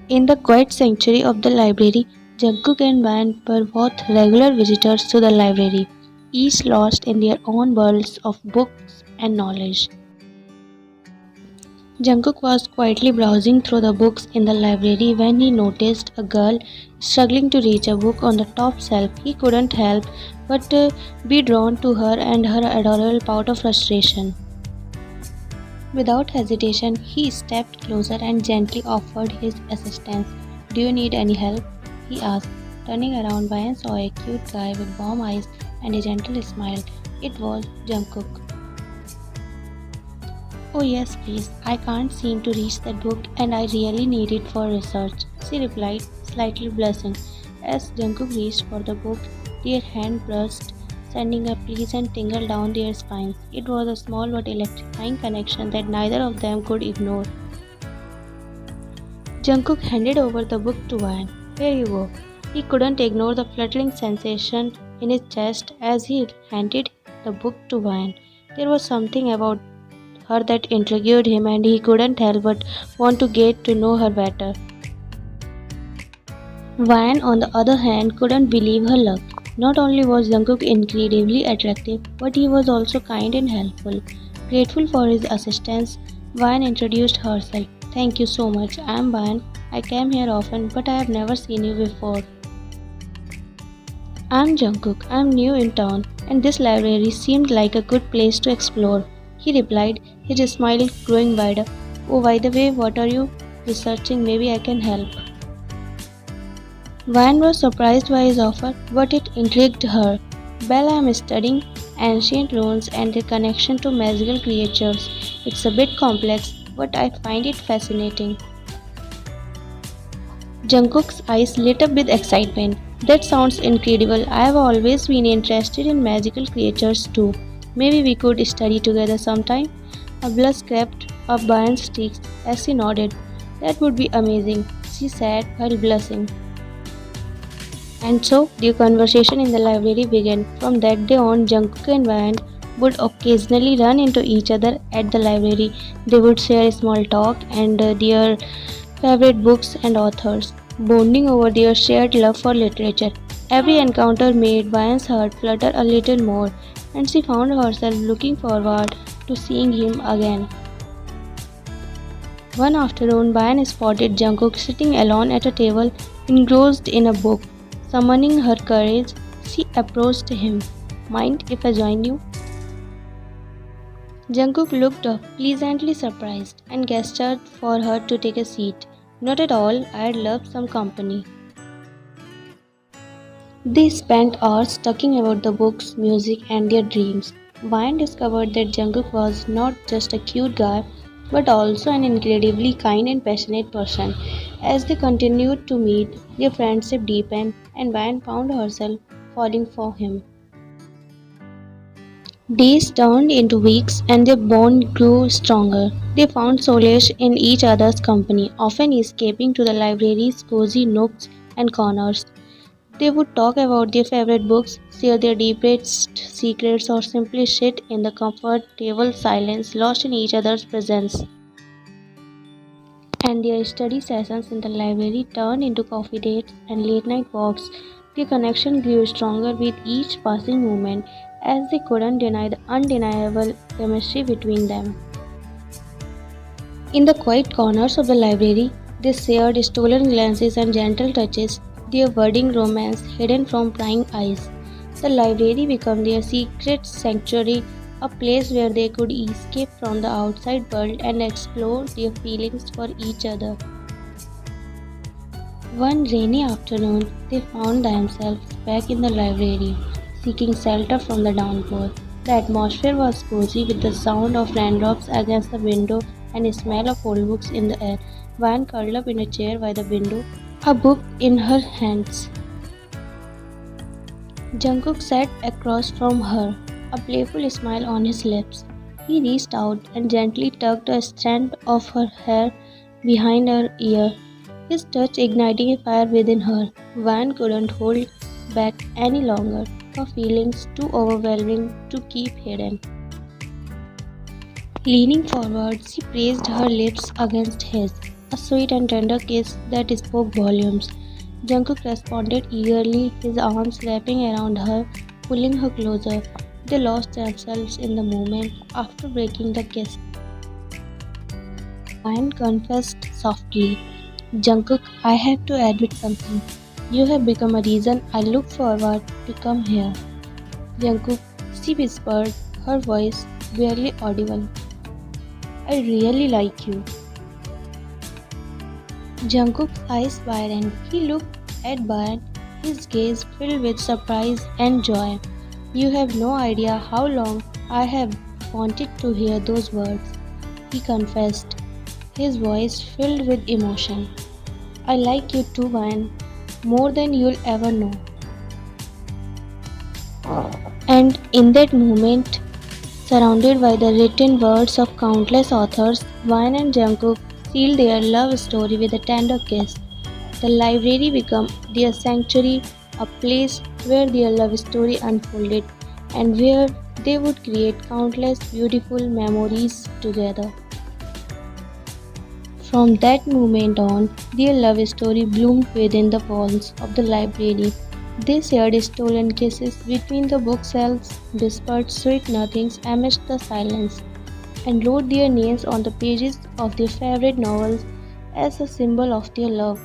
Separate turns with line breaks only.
In the quiet sanctuary of the library, Jungkook and Van were both regular visitors to the library, each lost in their own worlds of books and knowledge. Jungkook was quietly browsing through the books in the library when he noticed a girl struggling to reach a book on the top shelf. He couldn't help but be drawn to her and her adorable pout of frustration. Without hesitation, he stepped closer and gently offered his assistance. "Do you need any help?" he asked. Turning around, Bayan saw a cute guy with warm eyes and a gentle smile. It was Jungkook. "Oh yes, please. I can't seem to reach that book and I really need it for research," she replied, slightly blushing. As Jungkook reached for the book, their hand brushed, sending a pleasant tingle down their spines. It was a small but electrifying connection that neither of them could ignore. Jungkook handed over the book to Van. "Here you go." He couldn't ignore the fluttering sensation in his chest as he handed the book to Van. There was something about her that intrigued him and he couldn't help but want to get to know her better. Van, on the other hand, couldn't believe her luck. Not only was Jungkook incredibly attractive, but he was also kind and helpful. Grateful for his assistance, Van introduced herself. "Thank you so much. I'm Van. I came here often, but I have never seen you before." "I'm Jungkook. I'm new in town, and this library seemed like a good place to explore," he replied, his smile growing wider. "Oh, by the way, what are you researching? Maybe I can help." Van was surprised by his offer, but it intrigued her. "Well, I am studying ancient runes and their connection to magical creatures. It's a bit complex, but I find it fascinating." Jungkook's eyes lit up with excitement. "That sounds incredible. I have always been interested in magical creatures too. Maybe we could study together sometime." A blush crept up Bayan's cheeks as she nodded. "That would be amazing," she said while blushing. And so, their conversation in the library began. From that day on, Jungkook and Van would occasionally run into each other at the library. They would share small talk and their favorite books and authors, bonding over their shared love for literature. Every encounter made Bayan's heart flutter a little more, and she found herself looking forward to seeing him again. One afternoon, Bayan spotted Jungkook sitting alone at a table, engrossed in a book. Summoning her courage, she approached him. "Mind if I join you?" Jungkook looked up, pleasantly surprised, and gestured for her to take a seat. "Not at all. I'd love some company." They spent hours talking about the books, music, and their dreams. Bayan discovered that Jungkook was not just a cute guy, but also an incredibly kind and passionate person. As they continued to meet, their friendship deepened, and Bayan found herself falling for him. Days turned into weeks, and their bond grew stronger. They found solace in each other's company, often escaping to the library's cozy nooks and corners. They would talk about their favorite books, share their deepest secrets, or simply sit in the comfortable silence, lost in each other's presence. And their study sessions in the library turned into coffee dates and late-night walks. Their connection grew stronger with each passing moment, as they couldn't deny the undeniable chemistry between them. In the quiet corners of the library, they shared stolen glances and gentle touches, their budding romance hidden from prying eyes. The library became their secret sanctuary, a place where they could escape from the outside world and explore their feelings for each other. One rainy afternoon, they found themselves back in the library, seeking shelter from the downpour. The atmosphere was cozy with the sound of raindrops against the window and a smell of old books in the air. Van curled up in a chair by the window, a book in her hands. Jungkook sat across from her, a playful smile on his lips. He reached out and gently tugged a strand of her hair behind her ear, his touch igniting a fire within her. Van couldn't hold back any longer, her feelings too overwhelming to keep hidden. Leaning forward, she pressed her lips against his, a sweet and tender kiss that spoke volumes. Jungkook responded eagerly, his arms wrapping around her, pulling her closer. They lost themselves in the moment. After breaking the kiss, Ryan confessed softly, Jungkook, I have to admit something. You have become a reason I look forward to come here. Jungkook, she whispered, her voice barely audible. I really like you. Jungkook's eyes widened. He looked at Baran, his gaze filled with surprise and joy. You have no idea how long I have wanted to hear those words, he confessed, his voice filled with emotion. I like you too, Baran, more than you'll ever know. And in that moment, surrounded by the written words of countless authors, Vine and Jungkook sealed their love story with a tender kiss. The library became their sanctuary, a place where their love story unfolded and where they would create countless beautiful memories together. From that moment on, their love story bloomed within the walls of the library. They shared stolen kisses between the bookshelves, whispered sweet nothings amidst the silence, and wrote their names on the pages of their favorite novels as a symbol of their love.